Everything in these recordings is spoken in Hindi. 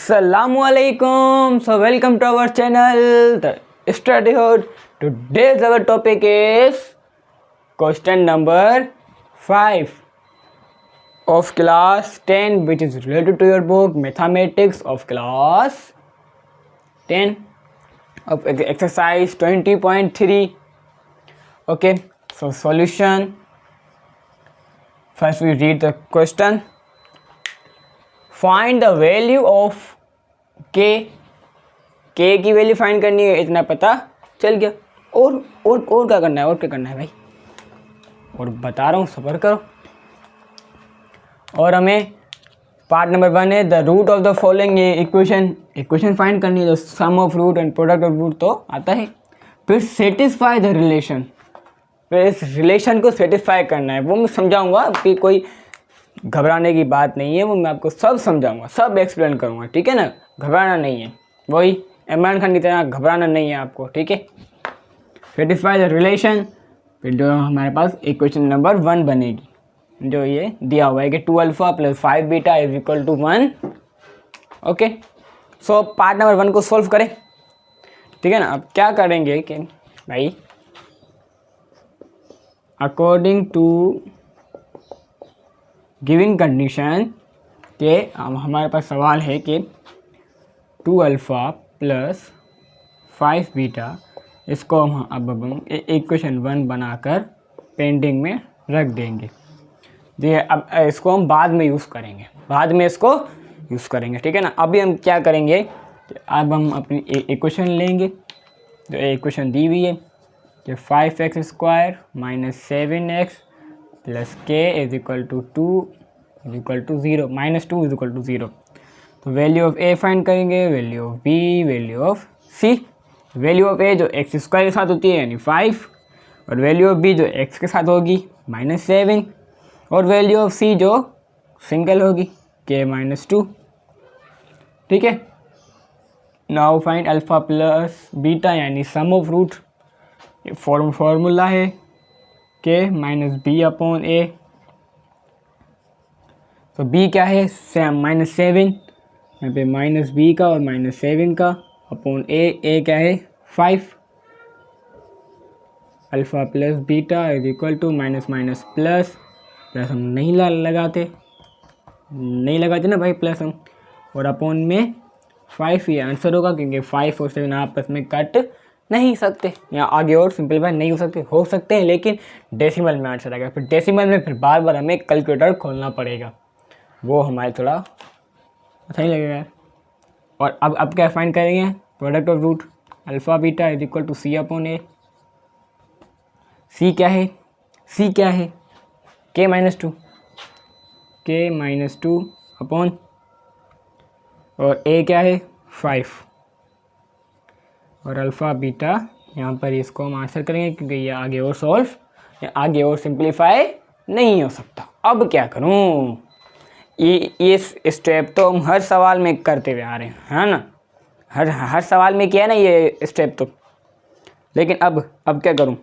Assalamualaikum. So welcome to our channel, the Study Hut. Today's our topic is question number 5 of class 10, which is related to your book Mathematics of class 10 of exercise 20.3. Okay, so solution. First we read the question. Find the value of के की वैल्यू फाइंड करनी है, इतना पता चल गया। और क्या करना है, और क्या करना है भाई, और बता रहा हूँ, सब्र करो। और हमें पार्ट नंबर 1 है the root of the following, ये इक्वेशन फाइंड करनी है। Sum of root and product of root तो आता है। फिर सेटिस्फाई द रिलेशन, फिर इस रिलेशन को सेटिस्फाई करना है, वो मैं समझाऊंगा कि कोई घबराने की बात नहीं है, वो मैं आपको सब समझाऊंगा, सब एक्सप्लेन करूंगा, ठीक है ना। घबराना नहीं है, वही इमरान खान की तरह घबराना नहीं है आपको, ठीक है। सेटिस्फाई द रिलेशन, फिर जो हमारे पास इक्वेशन नंबर 1 बनेगी, जो ये दिया हुआ है कि 2α + 5β = 1। ओके, सो पार्ट नंबर 1 को सॉल्व करें, ठीक है ना। अब क्या करेंगे कि भाई अकॉर्डिंग टू गिवन कंडीशन के हमारे पास सवाल है कि 2α + 5β, इसको हम अब इक्वेशन 1 बनाकर पेंडिंग में रख देंगे। ये अब इसको हम बाद में यूज़ करेंगे, बाद में इसको यूज़ करेंगे, ठीक है ना। अभी हम क्या करेंगे, अब हम अपनी इक्वेशन लेंगे, जो इक्वेशन दी हुई है कि 5x² - 7x + k = 2 = 0, -2 = 0। तो वैल्यू ऑफ a फाइंड करेंगे, value of b, value of c। Value of a जो x² के साथ होती है यानी 5, और वैल्यू ऑफ b जो x के साथ होगी -7, और वैल्यू ऑफ c जो सिंगल होगी k -2, ठीक है। Now find alpha plus beta यानी सम ऑफ रूट। फॉर्मूला है k - b/a। तो b क्या है, -7, यहाँ पे -b का और -7 का अपॉन a क्या है 5। अल्फ़ा प्लस बीटा = प्लस हम नहीं लगाते ना भाई प्लस हम, और अपॉन में 5 ये आंसर होगा, क्योंकि 5 और 7 आपस में कट नहीं सकते, यहाँ आगे और सिंपलीफाई नहीं हो सकते हैं, लेकिन डेसिमल में आंसर आएगा। फिर डेसिमल में फिर बार बार हमें कैलकुलेटर खोलना पड़ेगा, वो हमारे थोड़ा अच्छा नहीं लगेगा यार। और अब क्या फाइंड करेंगे, product of root alpha beta = c/a। c क्या है, k -2 अपॉन, और a क्या है 5, और अल्फ़ा बीटा यहाँ पर इसको हम आंसर करेंगे, क्योंकि ये आगे और सिंप्लीफाई नहीं हो सकता। अब क्या करूँ, ये स्टेप तो हम हर सवाल में करते हुए आ रहे हैं, है ना। हर सवाल में किया है ना ये स्टेप तो, लेकिन अब क्या करूं,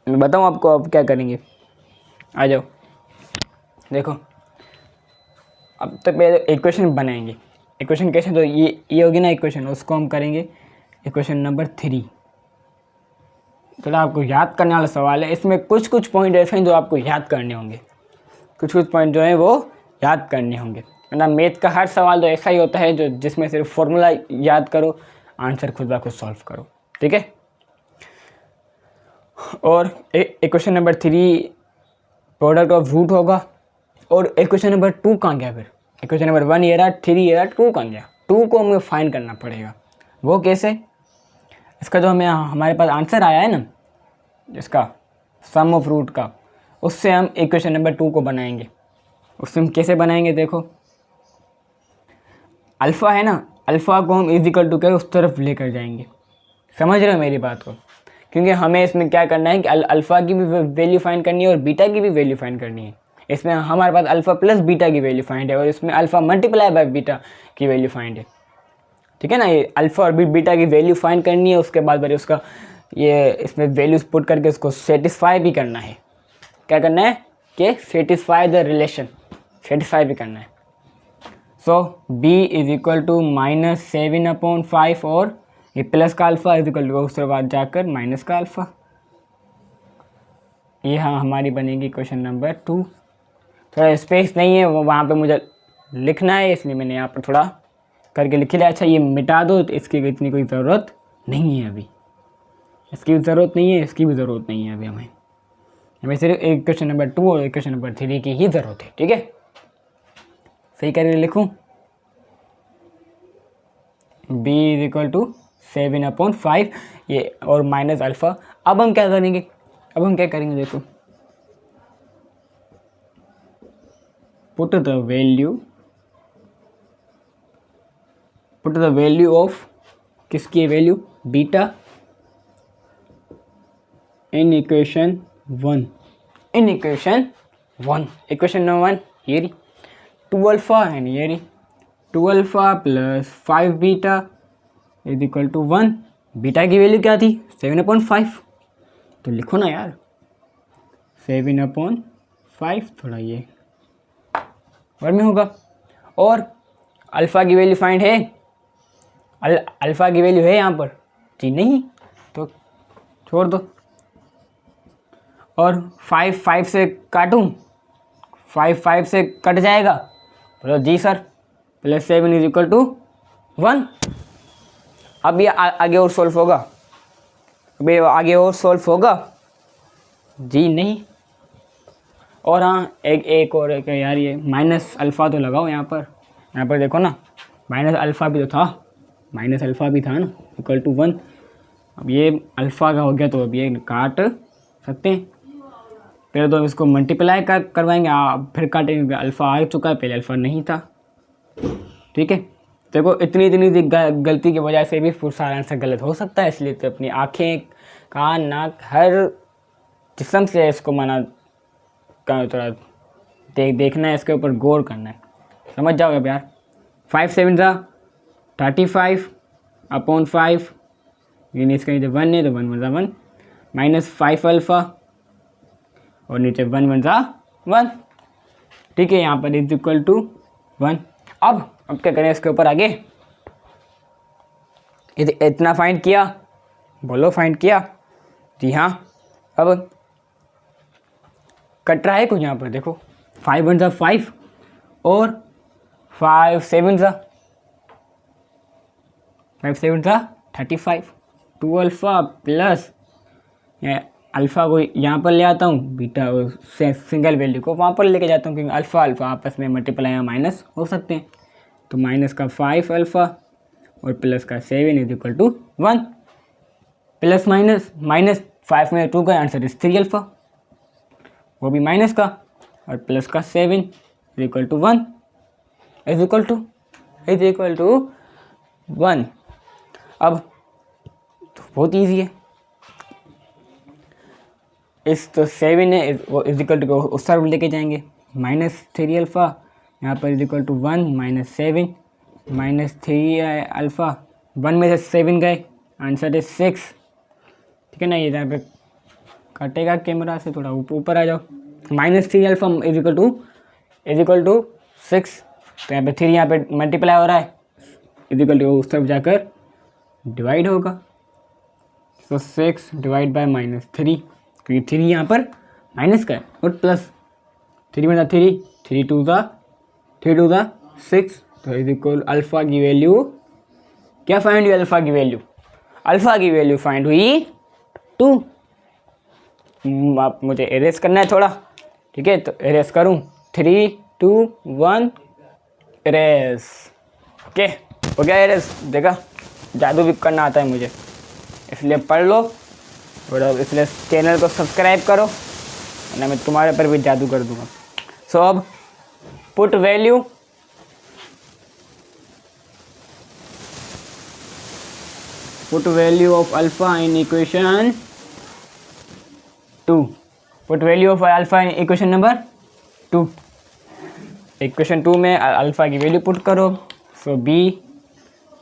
मैं बताऊं आपको अब क्या करेंगे। आ जाओ, देखो अब तो पहले इक्वेशन बनाएंगे। इक्वेशन कैसे, तो ये होगी ना इक्वेशन, उसको हम करेंगे इक्वेशन नंबर 3। थोड़ा आपको याद करने वाला सवाल है, इसमें कुछ पॉइंट ऐसे हैं जो आपको याद करने होंगे, कुछ पॉइंट जो है वो याद करने होंगे, वरना मैथ का हर सवाल तो ऐसा ही होता है जो जिसमें सिर्फ फॉर्मूला याद करो, आंसर खुद ब खुद सॉल्व करो, ठीक है। और equation number 3 product of root होगा। और इक्वेशन नंबर 2 कहाँ गया, फिर इक्वेशन नंबर 1 ये रहा, 3 ये रहा, 2 कहाँ गया। 2 को हमें फाइंड करना पड़ेगा, वो कैसे, इसका जो हमारे पास आंसर आया है ना, इसका सम ऑफ रूट का, उससे हम इक्वेशन नंबर 2 को बनाएंगे। उससे हम कैसे बनाएंगे, देखो अल्फ़ा है ना, अल्फ़ा को हम = कर उस तरफ लेकर जाएंगे, समझ रहे हो मेरी बात को। क्योंकि हमें इसमें क्या करना है कि अल्फ़ा की भी वैल्यू फाइंड करनी है और बीटा की भी वैल्यू फाइंड करनी है। इसमें हमारे पास अल्फ़ा प्लस बीटा की वैल्यू फाइंड है, और इसमें अल्फ़ा मल्टीप्लाई बाय बीटा की वैल्यू फाइंड है, ठीक है ना। ये अल्फ़ा और बीटा की वैल्यू फाइंड करनी है, उसके बाद फिर उसका ये इसमें वैल्यूज पुट करके उसको सेटिस्फाई भी करना है। क्या करना है कि सेटिस्फाई द रिलेशन, सेटिस्फाई भी करना है। सो b इज इक्वल टू -7/5 और ये प्लस का अल्फ़ा इज इक्वल टू उसके बाद जाकर माइनस का अल्फ़ा। ये हाँ हमारी बनेगी क्वेश्चन नंबर 2। थोड़ा स्पेस नहीं है वो वहाँ पे मुझे लिखना है, इसलिए मैंने यहाँ पर थोड़ा करके लिख लिया। अच्छा ये मिटा दो, तो इसकी इतनी कोई ज़रूरत नहीं है अभी, इसकी भी ज़रूरत नहीं है, इसकी भी ज़रूरत नहीं है अभी हमें सिर्फ एक क्वेश्चन नंबर 2 और एक क्वेश्चन नंबर 3 की ही ज़रूरत है। ठीक है, सही करके लिखूँ b इज इक्वल टू 7/5 ये और माइनस अल्फ़ा। अब हम क्या करेंगे, देखो पुट द वैल्यू ऑफ किसकी value beta in equation 1। Equation number 1 ये रही 2 अल्फ़ा एंड ये रही 2 alpha plus 5 beta is equal to 1। Beta की वैल्यू क्या थी 7/5, तो लिखो ना यार 7/5, थोड़ा ये वर्ड में होगा। और अल्फ़ा की वैल्यू फाइंड है, अल्फ़ा की वैल्यू है यहाँ पर जी नहीं, तो छोड़ दो। और 5 से काटूँ, 5 से कट जाएगा, बोलो जी sir, plus 7 is equal to 1। अब ये आगे और सॉल्व होगा, जी नहीं। और हाँ एक और यार ये माइनस अल्फ़ा तो लगाओ यहाँ पर देखो ना, माइनस अल्फ़ा भी था ना इक्वल टू 1। अब ये अल्फ़ा का हो गया, तो अब ये काट सकते हैं। पहले तो इसको मल्टीप्लाई करवाएंगे, फिर काटेंगे। अल्फ़ा आ चुका है, पहले अल्फ़ा नहीं था। ठीक है, देखो इतनी गलती की वजह से भी सारा आंसर गलत हो सकता है, इसलिए तो अपनी आँखें, कान, नाक, हर जिस्म से इसको थोड़ा देखना है, इसके ऊपर गौर करना है, समझ जाओगे यार। 5 7 35/5, यानी इसका नीचे 1 है तो 1 1 1 माइनस 5 अल्फ़ा और नीचे 1 1 1। ठीक है, यहाँ पर इज इक्वल टू 1। अब क्या करें इसके ऊपर आगे, इतना फाइंड किया, बोलो फाइंड किया जी हाँ। अब कट रहा है कुछ यहाँ पर, देखो 5 1 5 और 5 7 35। 2 अल्फ़ा प्लस अल्फ़ा को यहाँ पर ले आता हूँ, बीटा सिंगल वैल्यू को वहाँ पर लेके जाता हूँ, क्योंकि अल्फ़ा आपस में मल्टीप्लाई या माइनस हो सकते हैं। तो माइनस का 5 अल्फ़ा और प्लस का 7 is equal to 1। Plus minus 5 में 2 का आंसर इज 3 अल्फ़ा, वो भी माइनस का, और प्लस का 7 is equal to 1 is equal to 1। अब तो बहुत ईजी है, इस तो 7 है वो इज इक्वल टू उस तरफ लेके जाएंगे, माइनस 3 अल्फ़ा, यहाँ पर is equal to 1 minus 7 minus 3 alpha, 1 में से 7 गए, आंसर इज 6। ठीक है ना, ये यहाँ पे कटेगा कैमरा से, थोड़ा ऊपर आ जाओ। Minus 3 alpha is equal to 6, तो यहाँ पे 3 यहाँ पे मल्टीप्लाई हो रहा है, इज इक्वल टू उस तरफ जाकर डिवाइड होगा। तो 6 डिवाइड बाय -3, क्योंकि 3 यहाँ पर माइनस का है, और प्लस 3 में 3 2 ज़ा 6, तो इज इक्वल अल्फ़ा की वैल्यू क्या फाइंड हुई, अल्फ़ा की वैल्यू फाइंड हुई 2। आप मुझे एरेस करना है थोड़ा, ठीक है, तो एरेस करूँ 3 2 1 एरेस। ओके हो गया एरेस, देखा जादू भी करना आता है मुझे, इसलिए पढ़ लो और इसलिए चैनल को सब्सक्राइब करो, वरना मैं तुम्हारे पर भी जादू कर दूंगा। सो अब put value of alpha in equation 2। Put value of alpha in equation number 2। Equation 2 में अल्फ़ा की वैल्यू पुट करो। सो b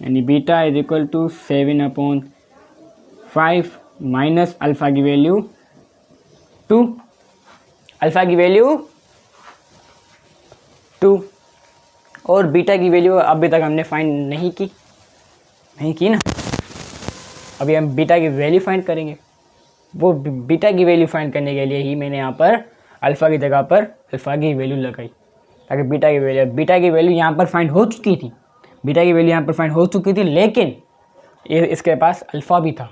यानी beta is equal to 7/5 minus alpha की वैल्यू 2, अल्फ़ा की वैल्यू 2 और बीटा की वैल्यू अभी तक हमने फाइंड नहीं की ना। अभी हम बीटा की वैल्यू फाइंड करेंगे। वो बीटा की वैल्यू फाइंड करने के लिए ही मैंने यहाँ पर अल्फ़ा की जगह पर अल्फ़ा की वैल्यू लगाई, ताकि बीटा की वैल्यू यहाँ पर फाइंड हो चुकी थी। बीटा की वैल्यू यहाँ पर फाइंड हो चुकी थी, लेकिन इसके पास अल्फ़ा भी था।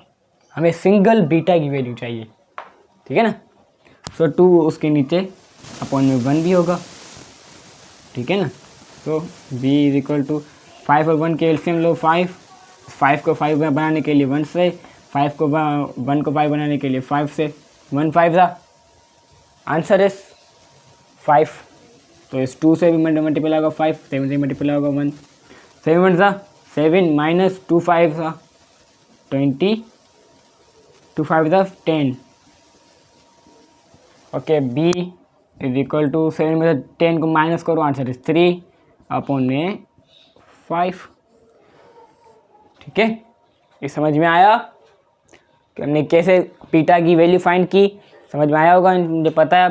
हमें सिंगल बीटा की वैल्यू चाहिए, ठीक है ना। सो 2 उसके नीचे अपॉन में 1 भी होगा, ठीक है ना। तो b इज इक्वल टू 5 और 1 के एलसीएम लो 5 को 5 बनाने के लिए 1 से, 1 को 5 बनाने के लिए 5 से, 1 5 था, आंसर इज 5। तो इस 2 से भी मल्टीप्लाई होगा 5, 7 से मल्टीप्लाई होगा 1, 7 था 7 माइनस 2 5 था 20, 2 5 था 10। Okay, b is equal to 7 में से 10 को माइनस करो, आंसर इज 3 अपॉन में 5, ठीक है। ये समझ में आया कि हमने कैसे बीटा की वैल्यू फाइंड की, समझ में आया होगा, मुझे पता है।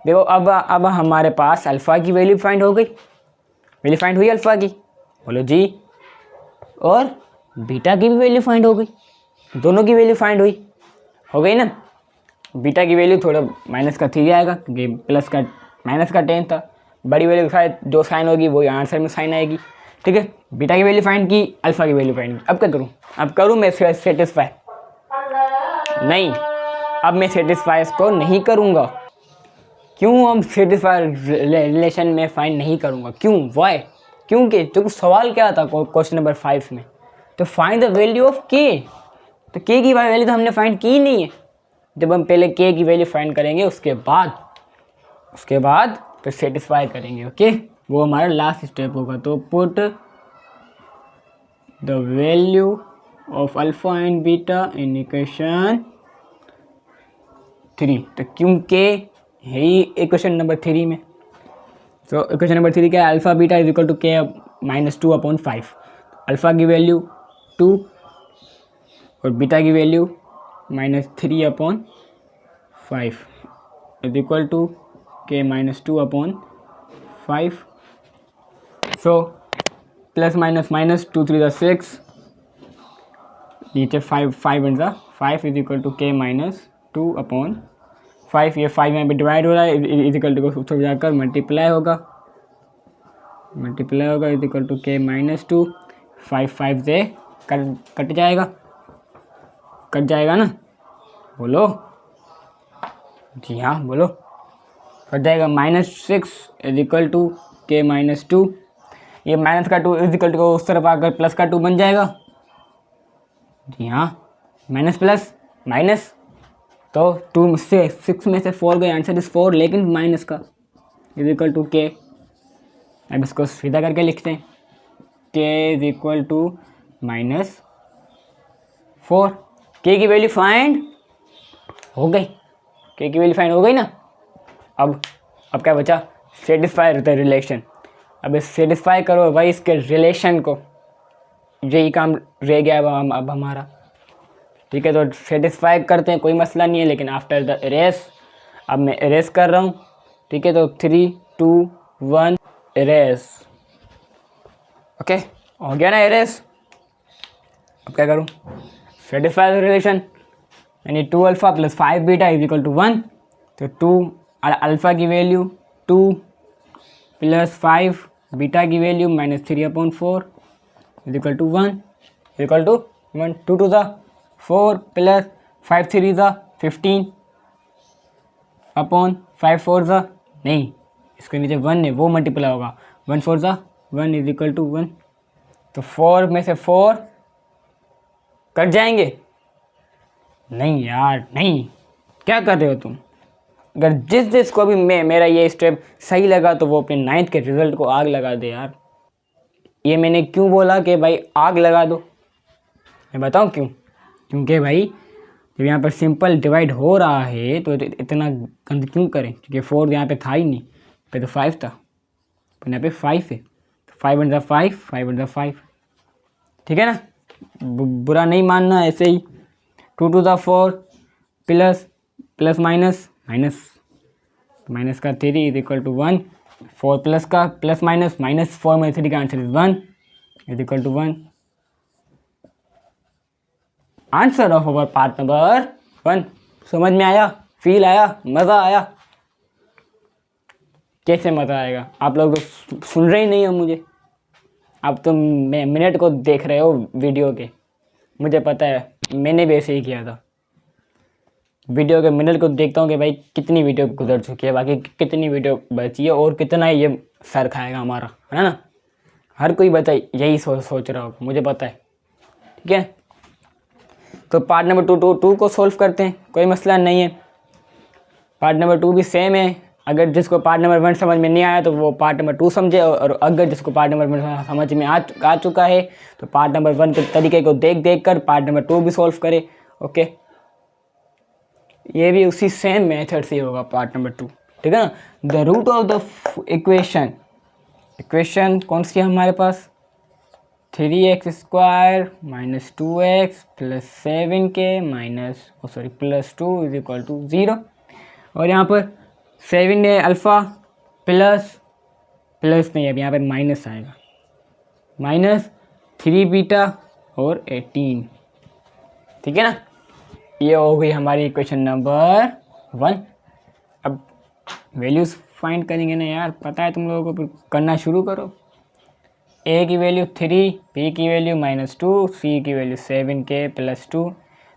देखो अब हमारे पास अल्फ़ा की वैल्यू फाइंड हो गई, वैल्यू फाइंड हुई अल्फ़ा की, बोलो जी, और बीटा की भी वैल्यू फाइंड हो गई, दोनों की वैल्यू फाइंड हो गई ना। बीटा की वैल्यू थोड़ा माइनस का 3 आएगा, क्योंकि प्लस का माइनस का 10 था। बड़ी वैल्यू शायद जो साइन होगी वो आंसर में साइन आएगी, ठीक है। बीटा की वैल्यू फाइंड की, अल्फ़ा की वैल्यू फाइंड की। अब क्या करूँ? अब करूँ मैं सेटिस्फाई? नहीं, अब मैं सेटिस्फाई इसको नहीं करूँगा। क्यों? हम सेटिस्फाई रिलेशन में फाइंड नहीं करूँगा। क्यों? वाई? क्योंकि जो सवाल क्या था क्वेश्चन नंबर 5 में, तो फाइंड द वैल्यू ऑफ के। तो के की वैल्यू तो हमने फाइंड की नहीं है। जब हम पहले के की वैल्यू फाइंड करेंगे, उसके बाद फिर सेटिस्फाई करेंगे, ओके। वो हमारा लास्ट स्टेप होगा। तो put the value of alpha and beta in equation 3। तो क्योंकि है ही इक्वेशन नंबर 3 में। तो इक्वेशन नंबर 3 क्या है? Alpha beta is equal to K minus 2 upon 5। Alpha की वैल्यू 2 और बीटा की value minus 3 upon 5 is equal to K minus 2 upon 5। So plus minus minus 2 3 6, नीचे 5 and 5 is equal to K minus 2 upon 5। ये 5 यहाँ पे डिवाइड हो रहा है, इज इक्वल टू को जाकर मल्टीप्लाई होगा is equal to K minus 2। 5 से कट जाएगा ना, बोलो जी हाँ, बोलो, कट जाएगा। -6 is equal to K minus 2। ये माइनस का 2 इज इक्वल टू उस तरफ आकर प्लस का 2 बन जाएगा, जी हाँ, माइनस प्लस माइनस। तो 2 से 6 में से 4 गए, आंसर इज 4, लेकिन माइनस का इज इक्वल टू के। अब इसको सीधा करके लिखते हैं, के इज इक्वल टू -4। के की वैल्यू फाइंड हो गई, के की वैल्यू फाइंड हो गई ना। अब क्या बचा? Satisfy the relation. अब इस सेटिस्फाई करो भाई इसके रिलेशन को, यही काम रह गया अब हमारा, ठीक है। तो सेटिस्फाई करते हैं, कोई मसला नहीं है, लेकिन आफ्टर द इरेज, अब मैं इरेज कर रहा हूँ, ठीक है। तो 3 2 1 इरेज, ओके, हो गया ना इरेज। अब क्या करूँ? सेटिस्फाई द रिलेशन, यानी 2 alpha plus 5 beta is equal to 1। तो 2 अल्फ़ा की वैल्यू 2 प्लस 5 बीटा की value -3 upon 4 is equal to 1 2 2 ज़ा 4 प्लस 5 3 ज़ा 15 अपॉन 5 4 ज़ा, नहीं, इसके नीचे 1 है, वो मल्टीप्लाई होगा, 1 4 ज़ा 1 इज इक्वल टू 1। तो 4 में से 4 कट जाएंगे, नहीं यार नहीं, क्या कर रहे हो तुम? अगर जिस को भी मेरा ये स्टेप सही लगा तो वो अपने 9th के रिजल्ट को आग लगा दे यार। ये मैंने क्यों बोला कि भाई आग लगा दो, मैं बताऊं क्यों? क्योंकि भाई जब यहाँ पर सिंपल डिवाइड हो रहा है तो इतना गंद क्यों करें? क्योंकि 4 यहाँ पे था ही नहीं, पे तो 5 था, पर यहाँ पे 5 है, तो 5 × 5 5 × 5, ठीक है ना। बुरा नहीं मानना, ऐसे ही 2 2 4 प्लस प्लस माइनस माइनस का 3 इज इक्वल टू 1 4 प्लस का प्लस माइनस माइनस 4 में 3 का answer is 1 is equal to 1। Answer of our part number 1। समझ में आया, फील आया, मज़ा आया? कैसे मज़ा आएगा, आप लोग तो सुन रहे ही नहीं हो मुझे, आप तो मिनट को देख रहे हो वीडियो के। मुझे पता है, मैंने भी ऐसे ही किया था, वीडियो के मिनट को देखता हूँ कि भाई कितनी वीडियो गुजर चुकी है, बाकी कितनी वीडियो बची है और कितना ये सर खाएगा हमारा, है ना? हर कोई बता यही सोच रहा हो, मुझे पता है। ठीक है, तो पार्ट नंबर टू को सोल्व करते हैं, कोई मसला नहीं है। पार्ट नंबर 2 भी सेम है। अगर जिसको पार्ट नंबर 1 समझ में नहीं आया तो वो पार्ट नंबर 2 समझे, और अगर जिसको पार्ट नंबर 1 समझ में आ चुका है तो पार्ट नंबर 1 के तरीके को देख कर पार्ट नंबर 2 भी सॉल्व करे। ओके, ये भी उसी सेम मेथड से होगा पार्ट नंबर 2। ठीक है ना? The root of the equation कौन सी है हमारे पास? 3x² minus 2x plus 7k minus plus 2 is equal to 0। और यहाँ पर 7 है अल्फ़ा प्लस नहीं, अब यहाँ पर माइनस आएगा, माइनस 3 बीटा और 18। ठीक है ना? ये हो गई हमारी इक्वेशन नंबर 1। अब वैल्यूज़ फाइंड करेंगे ना यार, पता है तुम लोगों को, फिर करना शुरू करो। a की वैल्यू 3, b की वैल्यू -2, c की वैल्यू 7k प्लस 2।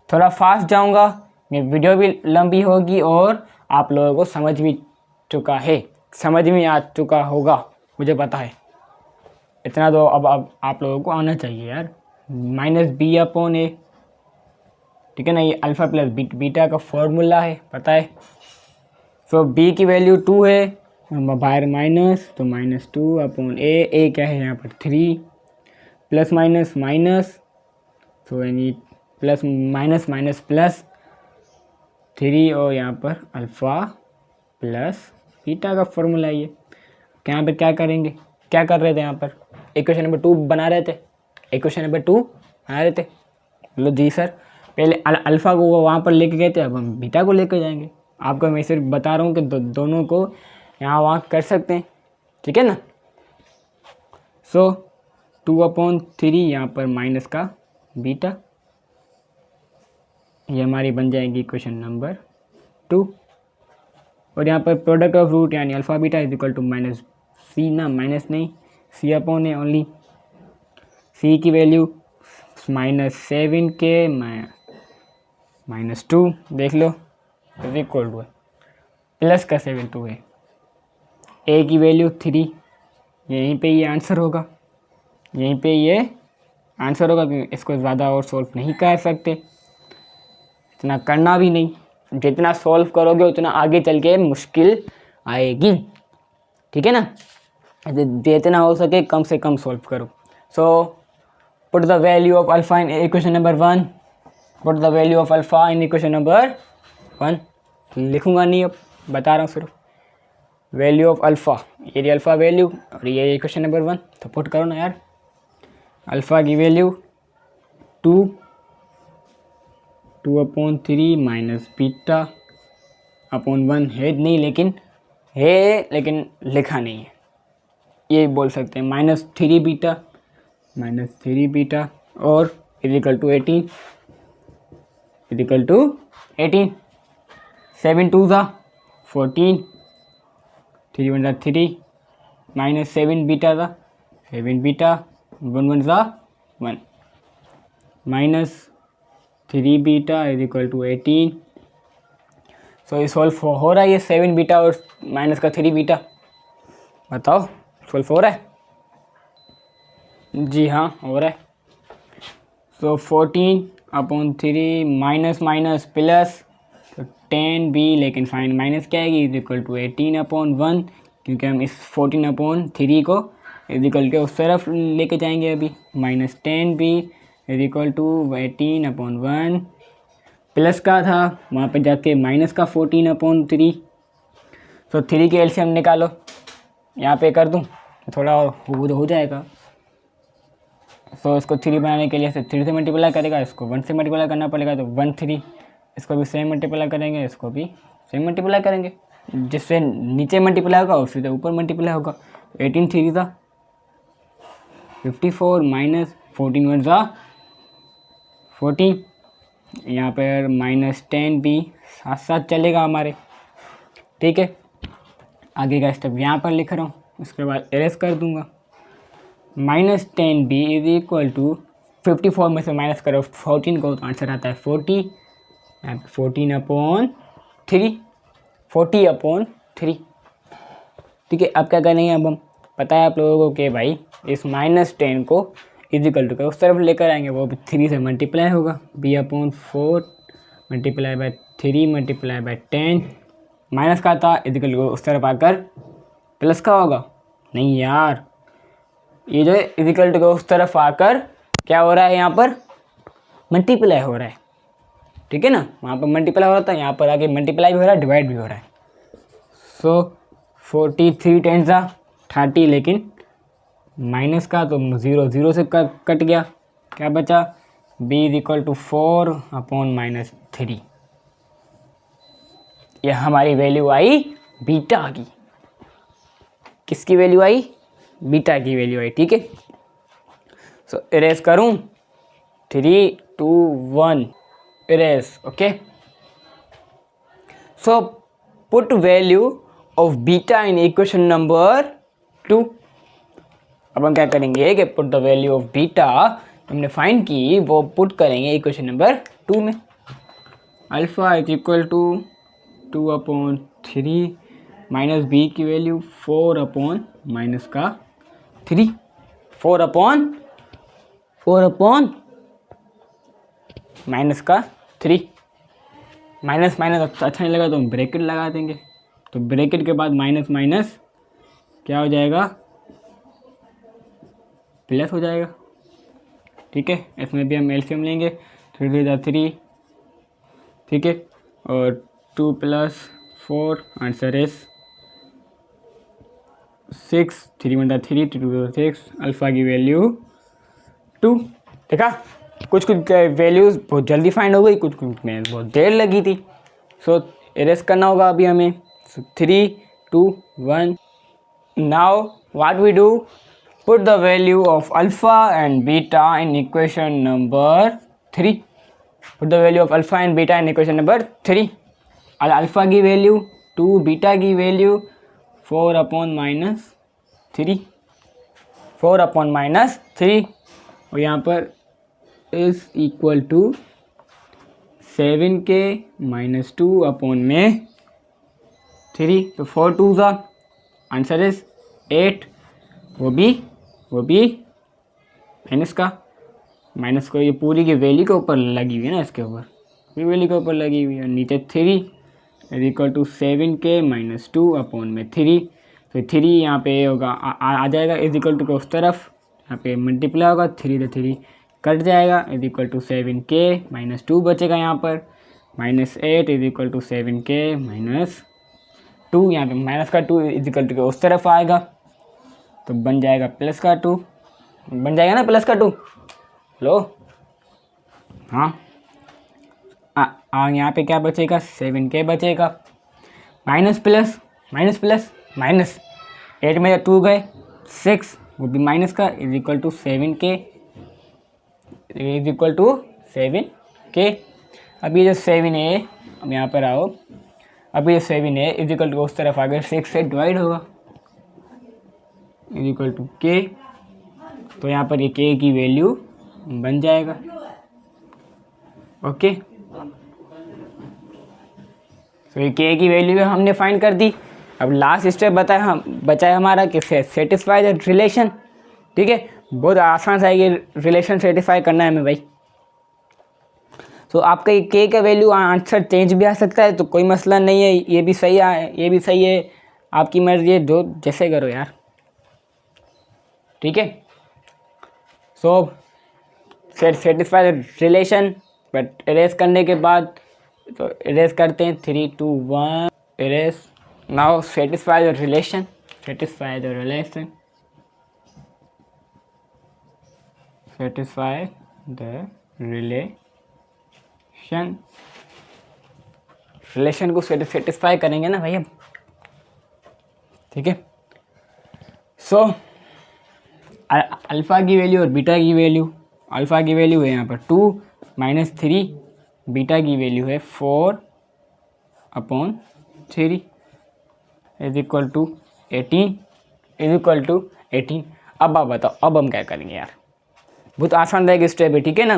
थोड़ा फास्ट जाऊंगा, ये वीडियो भी लंबी होगी और आप लोगों को समझ में आ चुका होगा, मुझे पता है। इतना तो अब आप लोगों को आना चाहिए यार। -b/a, ठीक है ना? ये अल्फ़ा प्लस बीटा का फॉर्मूला है, पता है। सो b की वैल्यू 2 है, बाहर माइनस, तो -2/a क्या है यहाँ पर 3, प्लस माइनस माइनस, तो यानी प्लस माइनस माइनस प्लस 3, और यहाँ पर अल्फ़ा प्लस बीटा का फॉर्मूला ये। यहाँ पर क्या करेंगे, क्या कर रहे थे यहाँ पर? इक्वेशन नंबर 2 बना रहे थे, बोलो जी सर, पहले अल्फ़ा को वहाँ पर लेके गए थे, अब हम बीटा को लेकर जाएंगे। आपको मैं सिर्फ बता रहा हूँ कि दोनों को यहाँ वहाँ कर सकते हैं, ठीक है ना? सो 2/3 यहाँ पर माइनस का बीटा, ये हमारी बन जाएगी इक्वेशन नंबर 2। और यहाँ पर प्रोडक्ट ऑफ रूट यानी alpha beta is equal to minus C, ना माइनस नहीं, c/a ओनली। c की वैल्यू -7k -2 देख लो इज इक्वल टू प्लस का 7 है। a की वैल्यू 3, यहीं पे ये आंसर होगा, क्योंकि इसको ज़्यादा और सॉल्व नहीं कर सकते, इतना करना भी नहीं। जितना सॉल्व करोगे उतना आगे चल के मुश्किल आएगी, ठीक है ना? जितना हो सके कम से कम सॉल्व करो। So put the value of alpha in equation number 1, लिखूंगा नहीं, अब बता रहा हूँ सिर्फ वैल्यू ऑफ अल्फ़ा, ये अल्फ़ा वैल्यू और ये इक्वेशन नंबर 1, तो पुट करो ना यार। अल्फ़ा की वैल्यू 2/3 माइनस बीटा अपॉन 1 है नहीं, लेकिन लिखा नहीं है, ये बोल सकते हैं -3 बीटा और इक्वल टू 18 7 2 ज़ा 14, 3 1 ज़ा 3, -7 बीटा ज़ा 7 बीटा, 1 1 ज़ा 1, -3 बीटा इज इक्वल टू 18। सो ये सॉल्व हो रहा है, ये 7 बीटा और माइनस का 3 बीटा, बताओ सॉल्व हो रहा है? जी हाँ, हो रहा है। सो 14/3 माइनस प्लस, तो 10b, लेकिन फाइन माइनस क्या आएगी, इज इक्वल टू 18/1, क्योंकि हम इस 14/3 को इज इक्वल के उस तरफ लेके जाएंगे अभी। -10b is equal to 18/1, plus का था वहाँ पे जाके माइनस का 14/3। तो 3 के एलसीएम निकालो, यहाँ पे कर दूँ थोड़ा और हो जाएगा। सो इसको 3 बनाने के लिए 3 से मल्टीप्लाई करेगा, इसको 1 से मल्टीप्लाई करना पड़ेगा, तो 1 3, इसको भी सेम मल्टीप्लाई करेंगे, इसको भी सेम मल्टीप्लाई करेंगे, जिससे नीचे मल्टीप्लाई होगा उससे ऊपर मल्टीप्लाई होगा। 18 3 ज़ा 54 माइनस 14 1 ज़ा 14, यहाँ पर -10 भी साथ साथ चलेगा हमारे, ठीक है। आगे का स्टेप यहाँ पर लिख रहा हूँ, उसके बाद एरेस कर दूंगा। -10b इज इक्वल टू 54 में से माइनस करो 14 को तो आंसर आता है 40, 14/3, 40/3, ठीक है। अब क्या करेंगे, अब हम पता है आप लोगों को कि भाई इस -10 को इजिकल टू उस तरफ लेकर आएंगे, वो 3 से मल्टीप्लाई होगा, b/4 multiply by 3 multiply by 10, minus का था इजिकल टू उस तरफ आकर प्लस का होगा। नहीं यार, ये जो है इजिकल टू उस तरफ आकर क्या हो रहा है, यहाँ पर मल्टीप्लाई हो रहा है, ठीक है ना। वहाँ पर मल्टीप्लाई हो रहा था, यहाँ पर आके मल्टीप्लाई भी हो रहा है, डिवाइड भी हो रहा है। सो 43 10 ज़ा 30, लेकिन माइनस का तो 0 0 से कट गया, क्या बचा b इज इक्वल टू 4/-3। यह हमारी वैल्यू आई बीटा की। किसकी वैल्यू आई, बीटा की वैल्यू आई, ठीक है। सो इरेज करूं, 3 2 1 erase, okay. So put value of beta in equation number 2। अब हम क्या करेंगे कि put the value of beta हमने फाइंड की, वो पुट करेंगे इक्वेशन नंबर 2 में। Alpha is equal to 2/3 minus B की वैल्यू 4/-3, 4/-3, माइनस माइनस अच्छा नहीं लगा तो हम ब्रैकेट लगा देंगे। तो ब्रैकेट के बाद माइनस माइनस क्या हो जाएगा, प्लस हो जाएगा, ठीक है। इसमें भी हम एलसीएम लेंगे, 3 3 3, ठीक है, और 2 + 4 आंसर इज 6, 3 × 3 2 6, अल्फ़ा की वैल्यू 2। देखा, कुछ वैल्यूज़ बहुत जल्दी फाइंड हो गई, कुछ में बहुत देर लगी थी। सो इरेज करना होगा अभी हमें। 3 2 1। Now what we do, put the value of alpha and beta in equation number 3. Put the value of alpha and beta in equation number 3. Alpha की वैल्यू 2, बीटा की वैल्यू 4/-3, 4/-3, और यहाँ पर इज इक्वल टू 7k - 2/3, तो 4 2 ज़ा आंसर इज 8, वो भी माइनस को ये पूरी की वैल्यू के ऊपर लगी हुई है ना, इसके ऊपर पूरी वैल्यू के ऊपर लगी हुई है, नीचे 3 इज इक्वल टू 7k - 2/3। तो 3 यहाँ पे होगा आ जाएगा इज इक्वल टू के उस तरफ, यहाँ पे मल्टीप्लाई होगा, 3 से 3 कट जाएगा, इज इक्वल टू 7k - 2 बचेगा यहाँ पर, -8 इज इक्वल टू 7k - 2, यहाँ पे माइनस का 2 इज इक्वल टू के उस तरफ आएगा, तो बन जाएगा प्लस का 2, बन जाएगा ना प्लस का 2। लो हाँ, यहाँ पे क्या बचेगा, 7k बचेगा, minus plus minus plus minus, 8 में 2 गए 6, वो भी माइनस का, is equal to 7k, is equal to 7k। अब ये जो 7 है, अब यहाँ पर आओ, अब ये 7 है इज इक्वल टू उस तरफ आ गए 6 से डिवाइड होगा, इज इक्वल टू k, तो यहाँ पर ये k की वैल्यू बन जाएगा, ओके। तो ये k की वैल्यू हमने फाइंड कर दी। अब लास्ट स्टेप बचा है हमारा कि सेटिस्फाई द रिलेशन, ठीक है। बहुत आसान सा है ये रिलेशन सेटिस्फाई करना है हमें भाई। तो आपका ये k का वैल्यू आंसर चेंज भी आ सकता है, तो कोई मसला नहीं है, ये भी सही है, आपकी मर्जी है, जो जैसे करो यार, ठीक है। So satisfy the relation, but erase करने के बाद, तो इरेज करते हैं, 3 2 1 erase. Now satisfy the relation, satisfy the relation, satisfy the relation को सेटिस्फाई करेंगे ना भाई। अब ठीक है। सो अल्फ़ा की वैल्यू और बीटा की वैल्यू, अल्फ़ा की वैल्यू है यहाँ पर 2 - 3, बीटा की वैल्यू है 4/3 इज इक्वल टू 18 अब आप बताओ, अब हम क्या करेंगे यार। बहुत आसान रहेगा स्टेप है, ठीक है ना,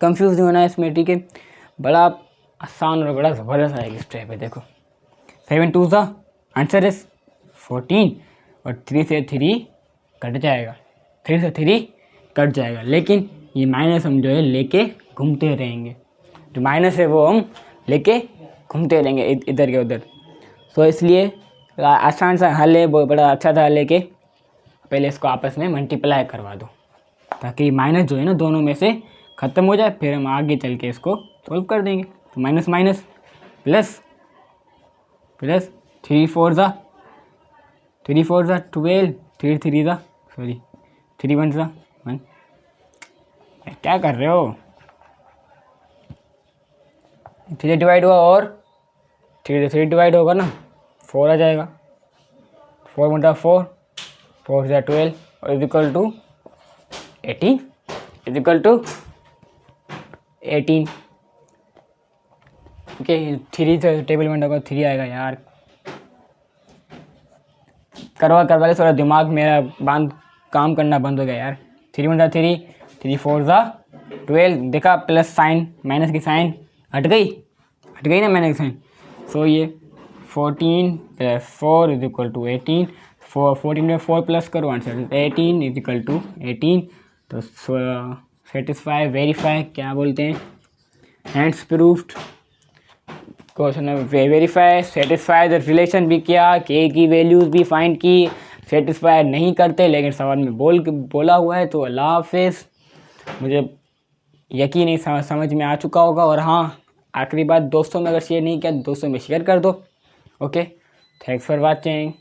कंफ्यूज नहीं होना है इसमें, ठीक है। बड़ा आसान और बड़ा ज़बरदस्त है स्टेप है। देखो 7 2 ज़ा आंसर इज 14 और 3 से 3 कट जाएगा, 3 से 3 कट जाएगा, लेकिन ये माइनस हम जो है लेके घूमते रहेंगे, जो माइनस है वो हम लेके घूमते रहेंगे इधर के उधर। तो इसलिए आसान सा हल है, बहुत बड़ा अच्छा सा हल है कि पहले इसको आपस में मल्टीप्लाई करवा दो, ताकि माइनस जो है ना दोनों में से ख़त्म हो जाए, फिर हम आगे चल के इसको सॉल्व कर देंगे। तो माइनस माइनस प्लस प्लस 3 4 ज़ा 12, 3 3 ज़ा 3 1 ज़ा 1। क्या कर रहे हो, 3 से डिवाइड हुआ और 3 से 3 डिवाइड होगा ना 4 आ जाएगा, 4 1 4, 4 से 12 और is equal to 18, is equal to 18। Okay 3 से टेबल में होगा 3 आएगा यार, करवा के थोड़ा दिमाग मेरा काम करना बंद हो गया यार। 3 1 3, 3 4 12, देखा प्लस साइन, माइनस की साइन हट गई ना माइनस की साइन। सो ये 14 + 4 इज इक्वल टू 18, 14 में 4 प्लस करो आंसर 18 इज इक्वल टू 18। तो सेटिस्फाई, वेरीफाई क्या बोलते हैं, हैंड्स प्रूफ्ड क्वेश्चन है। वेरीफाई, सेटिस्फाई द रिलेशन भी किया, के की वैल्यूज़ भी फाइंड की, सेटिस्फाई नहीं करते लेकिन सवाल में बोला हुआ है। तो अल्लाह हाफिज़, मुझे यकीन नहीं समझ में आ चुका होगा। और हाँ, आखिरी बात, दोस्तों में अगर शेयर नहीं किया दोस्तों में शेयर कर दो। Okay, thanks for watching.